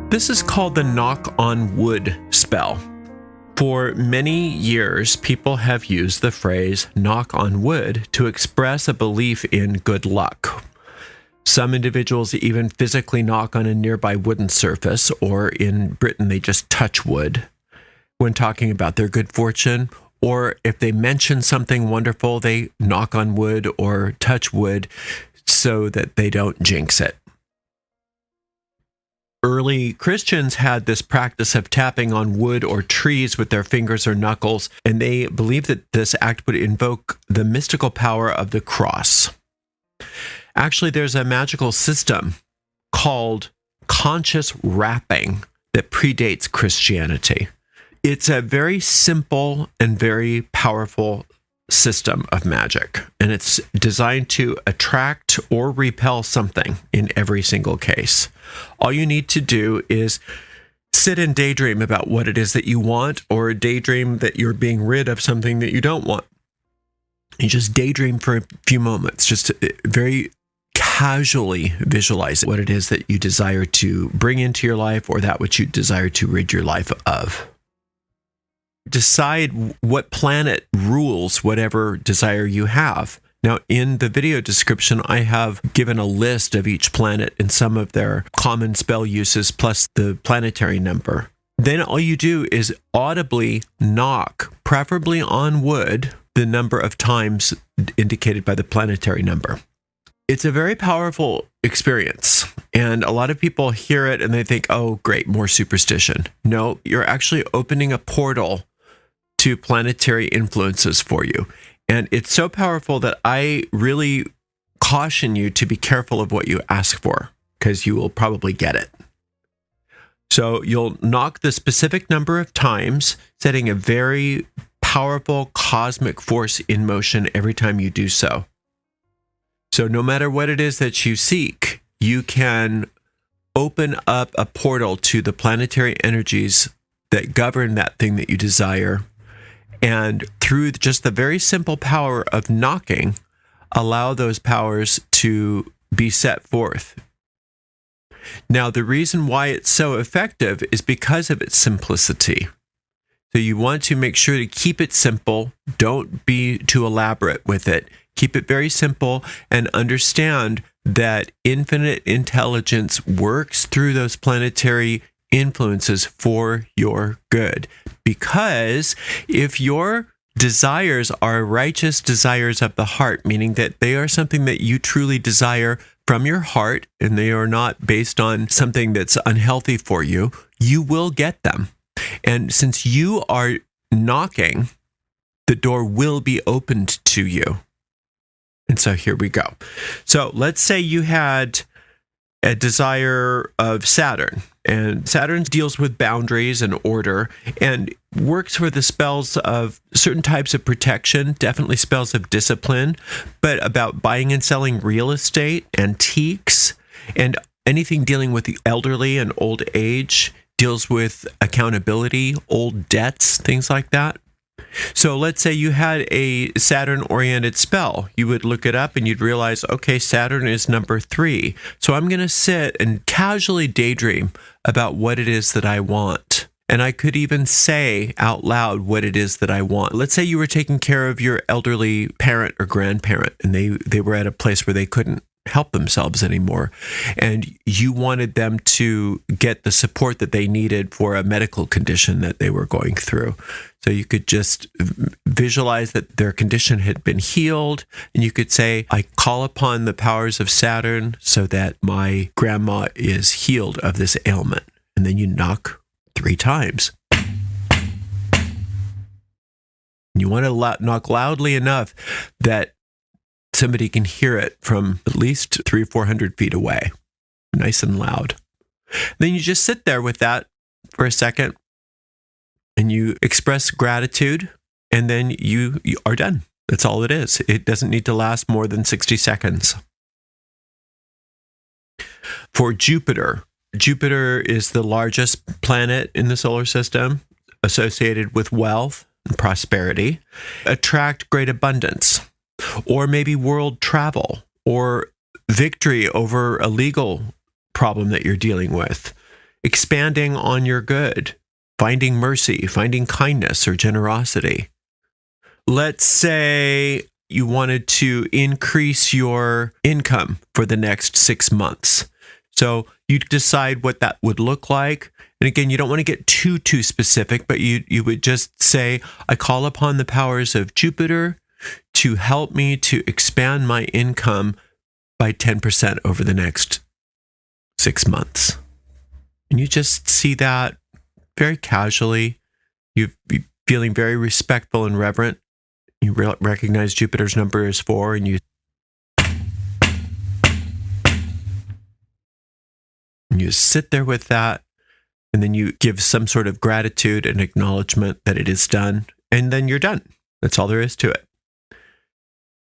This is called the knock on wood spell. For many years, people have used the phrase knock on wood to express a belief in good luck. Some individuals even physically knock on a nearby wooden surface, or in Britain, they just touch wood when talking about their good fortune. Or if they mention something wonderful, they knock on wood or touch wood so that they don't jinx it. Early Christians had this practice of tapping on wood or trees with their fingers or knuckles, and they believed that this act would invoke the mystical power of the cross. Actually, there's a magical system called conscious wrapping that predates Christianity. It's a very simple and very powerful system of magic, and it's designed to attract or repel something in every single case. All you need to do is sit and daydream about what it is that you want, or daydream that you're being rid of something that you don't want. You just daydream for a few moments, just very casually visualize what it is that you desire to bring into your life, or that which you desire to rid your life of. Decide what planet rules whatever desire you have. Now, in the video description, I have given a list of each planet and some of their common spell uses, plus the planetary number. Then all you do is audibly knock, preferably on wood, the number of times indicated by the planetary number. It's a very powerful experience, and a lot of people hear it and they think, oh, great, more superstition. No, you're actually opening a portal to planetary influences for you. And it's so powerful that I really caution you to be careful of what you ask for, because you will probably get it. So you'll knock the specific number of times, setting a very powerful cosmic force in motion every time you do so. So no matter what it is that you seek, you can open up a portal to the planetary energies that govern that thing that you desire. And through just the very simple power of knocking, allow those powers to be set forth. Now, the reason why it's so effective is because of its simplicity. So you want to make sure to keep it simple. Don't be too elaborate with it. Keep it very simple, and understand that infinite intelligence works through those planetary influences for your good. Because if your desires are righteous desires of the heart, meaning that they are something that you truly desire from your heart, and they are not based on something that's unhealthy for you, you will get them. And since you are knocking, the door will be opened to you. And so here we go. So let's say you had a desire of Saturn, and Saturn deals with boundaries and order, and works for the spells of certain types of protection, definitely spells of discipline, but about buying and selling real estate, antiques, and anything dealing with the elderly and old age, deals with accountability, old debts, things like that. So let's say you had a Saturn-oriented spell. You would look it up and you'd realize, okay, Saturn is number 3. So I'm going to sit and casually daydream about what it is that I want. And I could even say out loud what it is that I want. Let's say you were taking care of your elderly parent or grandparent, and they were at a place where they couldn't help themselves anymore, and you wanted them to get the support that they needed for a medical condition that they were going through. So you could just visualize that their condition had been healed, and you could say, I call upon the powers of Saturn so that my grandma is healed of this ailment. And then you knock 3 times. And you want to knock loudly enough that somebody can hear it from at least 300 or 400 feet away, nice and loud. Then you just sit there with that for a second, and you express gratitude, and then you are done. That's all it is. It doesn't need to last more than 60 seconds. For Jupiter, Jupiter is the largest planet in the solar system, associated with wealth and prosperity, attract great abundance, or maybe world travel, or victory over a legal problem that you're dealing with. expanding on your good, finding mercy, finding kindness or generosity. Let's say you wanted to increase your income for the next 6 months. So you decide what that would look like. And again, you don't want to get too specific, but you would just say, I call upon the powers of Jupiter to help me to expand my income by 10% over the next 6 months. And you just see that very casually. You're feeling very respectful and reverent. You recognize Jupiter's number is 4, and you sit there with that, and then you give some sort of gratitude and acknowledgement that it is done, and then you're done. That's all there is to it.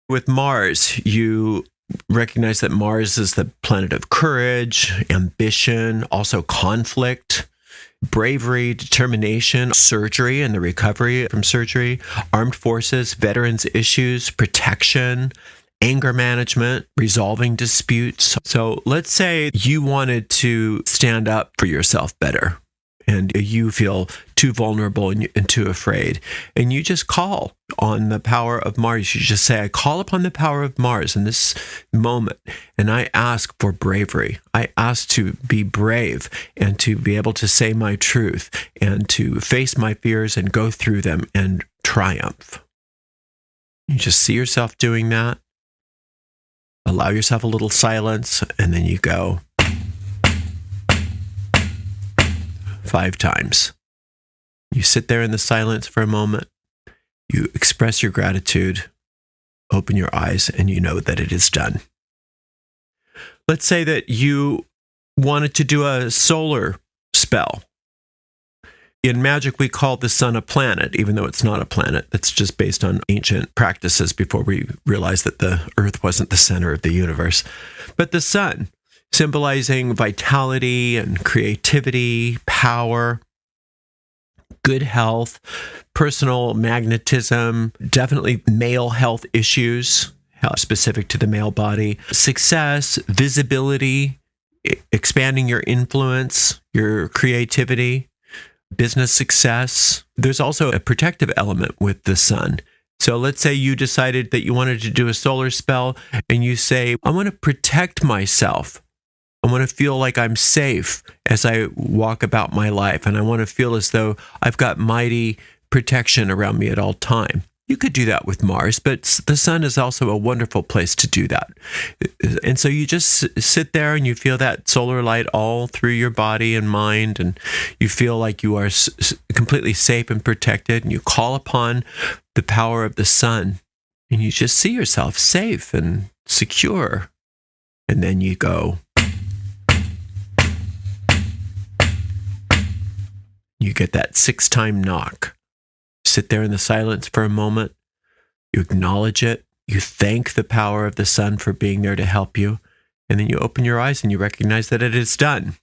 With Mars, you recognize that Mars is the planet of courage, ambition, also conflict, bravery, determination, surgery and the recovery from surgery, armed forces, veterans issues, protection, anger management, resolving disputes. So let's say you wanted to stand up for yourself better, and you feel too vulnerable and too afraid, and you just call on the power of Mars. You just say, I call upon the power of Mars in this moment, and I ask for bravery. I ask to be brave and to be able to say my truth and to face my fears and go through them and triumph. You just see yourself doing that. Allow yourself a little silence, and then you go 5 times. You sit there in the silence for a moment. You express your gratitude, open your eyes, and you know that it is done. Let's say that you wanted to do a solar spell. In magic, we call the sun a planet, even though it's not a planet. That's just based on ancient practices before we realized that the Earth wasn't the center of the universe. But the sun, symbolizing vitality and creativity, power, good health, personal magnetism, definitely male health issues, specific to the male body, success, visibility, expanding your influence, your creativity, business success. There's also a protective element with the sun. So let's say you decided that you wanted to do a solar spell, and you say, I want to protect myself. I want to feel like I'm safe as I walk about my life, and I want to feel as though I've got mighty protection around me at all time. You could do that with Mars, but the sun is also a wonderful place to do that. And so you just sit there and you feel that solar light all through your body and mind, and you feel like you are completely safe and protected, and you call upon the power of the sun, and you just see yourself safe and secure. And then you go. You get that 6-time knock. Sit there in the silence for a moment. You acknowledge it. You thank the power of the sun for being there to help you. And then you open your eyes and you recognize that it is done.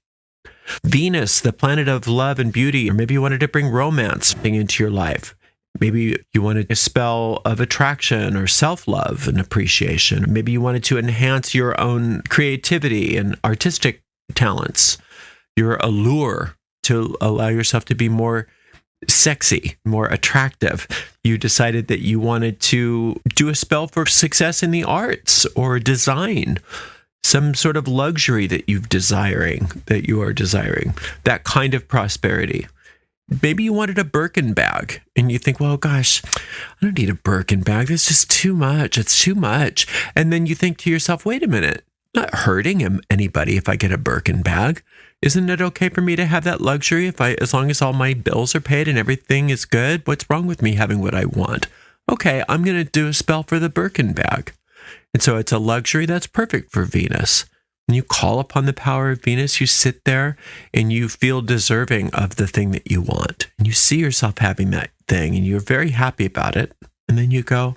Venus, the planet of love and beauty, or maybe you wanted to bring romance into your life. Maybe you wanted a spell of attraction or self-love and appreciation. Maybe you wanted to enhance your own creativity and artistic talents, your allure, to allow yourself to be more sexy, more attractive. You decided that you wanted to do a spell for success in the arts or design, some sort of luxury that you are desiring, that kind of prosperity. Maybe you wanted a Birkin bag and you think, well, gosh, I don't need a Birkin bag. That's just too much. It's too much. And then you think to yourself, wait a minute, I'm not hurting anybody if I get a Birkin bag. Isn't it okay for me to have that luxury as long as all my bills are paid and everything is good? What's wrong with me having what I want? Okay, I'm going to do a spell for the Birkin bag. And so it's a luxury that's perfect for Venus. And you call upon the power of Venus, you sit there and you feel deserving of the thing that you want. And you see yourself having that thing and you're very happy about it. And then you go,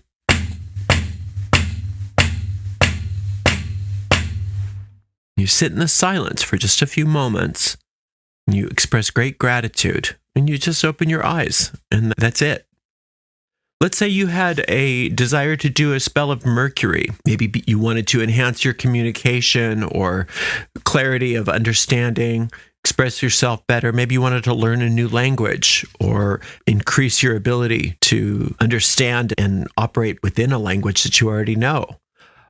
you sit in the silence for just a few moments, and you express great gratitude, and you just open your eyes, and that's it. Let's say you had a desire to do a spell of Mercury. Maybe you wanted to enhance your communication or clarity of understanding. express yourself better. Maybe you wanted to learn a new language or increase your ability to understand and operate within a language that you already know.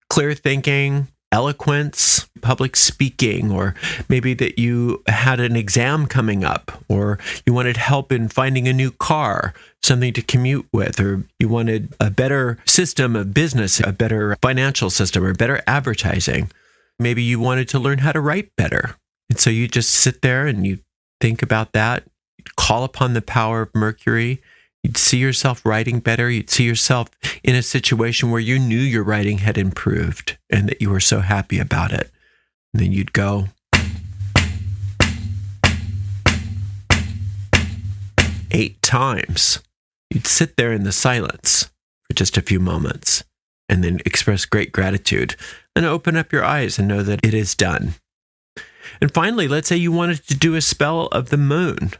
Clear thinking, eloquence, public speaking, or maybe that you had an exam coming up, or you wanted help in finding a new car, something to commute with, or you wanted a better system of business, a better financial system, or better advertising. Maybe you wanted to learn how to write better. And so you just sit there and you think about that, you'd call upon the power of Mercury, you'd see yourself writing better, you'd see yourself in a situation where you knew your writing had improved and that you were so happy about it. And then you'd go, eight times. You'd sit there in the silence for just a few moments and then express great gratitude and open up your eyes and know that it is done. And finally, let's say you wanted to do a spell of the moon.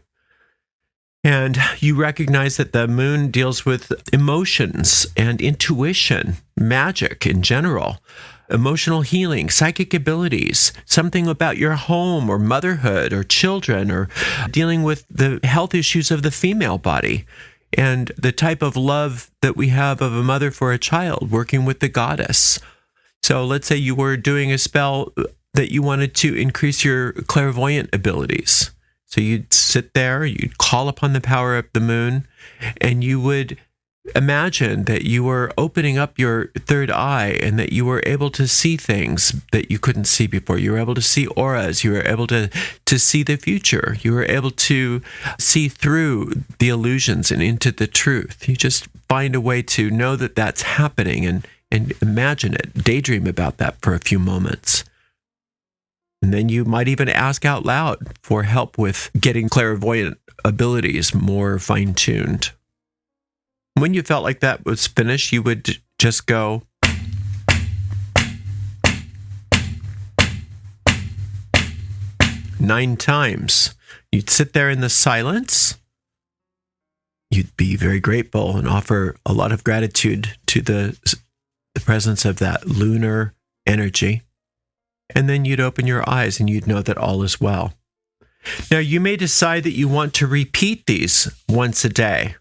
And you recognize that the moon deals with emotions and intuition, magic in general, emotional healing, psychic abilities, something about your home or motherhood or children, or dealing with the health issues of the female body and the type of love that we have of a mother for a child, working with the goddess. So let's say you were doing a spell that you wanted to increase your clairvoyant abilities. So you'd sit there, you'd call upon the power of the moon, and you would imagine that you were opening up your third eye and that you were able to see things that you couldn't see before. You were able to see auras. You were able to see the future. You were able to see through the illusions and into the truth. You just find a way to know that that's happening and imagine it, daydream about that for a few moments. And then you might even ask out loud for help with getting clairvoyant abilities more fine-tuned. When you felt like that was finished, you would just go, nine times. You'd sit there in the silence. You'd be very grateful and offer a lot of gratitude to the presence of that lunar energy. And then you'd open your eyes and you'd know that all is well. Now, you may decide that you want to repeat these once a day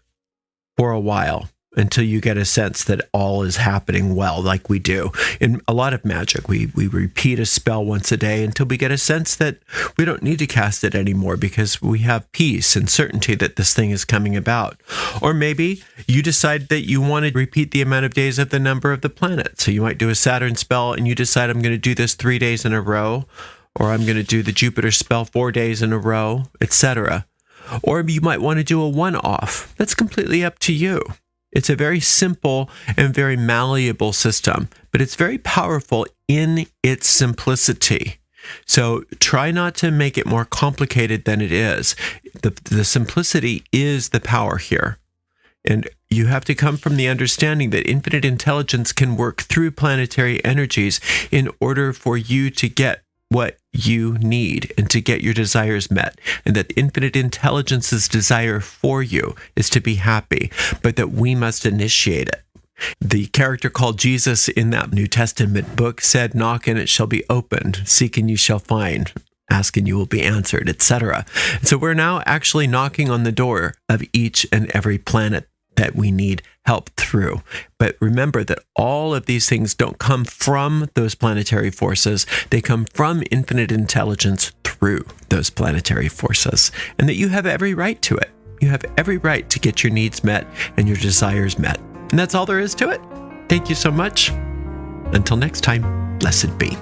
for a while until you get a sense that all is happening well, like we do. In a lot of magic, we repeat a spell once a day until we get a sense that we don't need to cast it anymore because we have peace and certainty that this thing is coming about. Or maybe you decide that you want to repeat the amount of days of the number of the planet. So you might do a Saturn spell and you decide, I'm going to do this 3 days in a row, or I'm going to do the Jupiter spell 4 days in a row, etc. Or you might want to do a one-off. That's completely up to you. It's a very simple and very malleable system, but it's very powerful in its simplicity. So try not to make it more complicated than it is. The simplicity is the power here. And you have to come from the understanding that infinite intelligence can work through planetary energies in order for you to get what you need and to get your desires met, and that infinite intelligence's desire for you is to be happy, but that we must initiate it. The character called Jesus in that New Testament book said, knock and it shall be opened, seek and you shall find, ask and you will be answered, etc. So we're now actually knocking on the door of each and every planet that we need help through. But remember that all of these things don't come from those planetary forces. They come from infinite intelligence through those planetary forces, and that you have every right to it. You have every right to get your needs met and your desires met. And that's all there is to it. Thank you so much. Until next time, blessed be.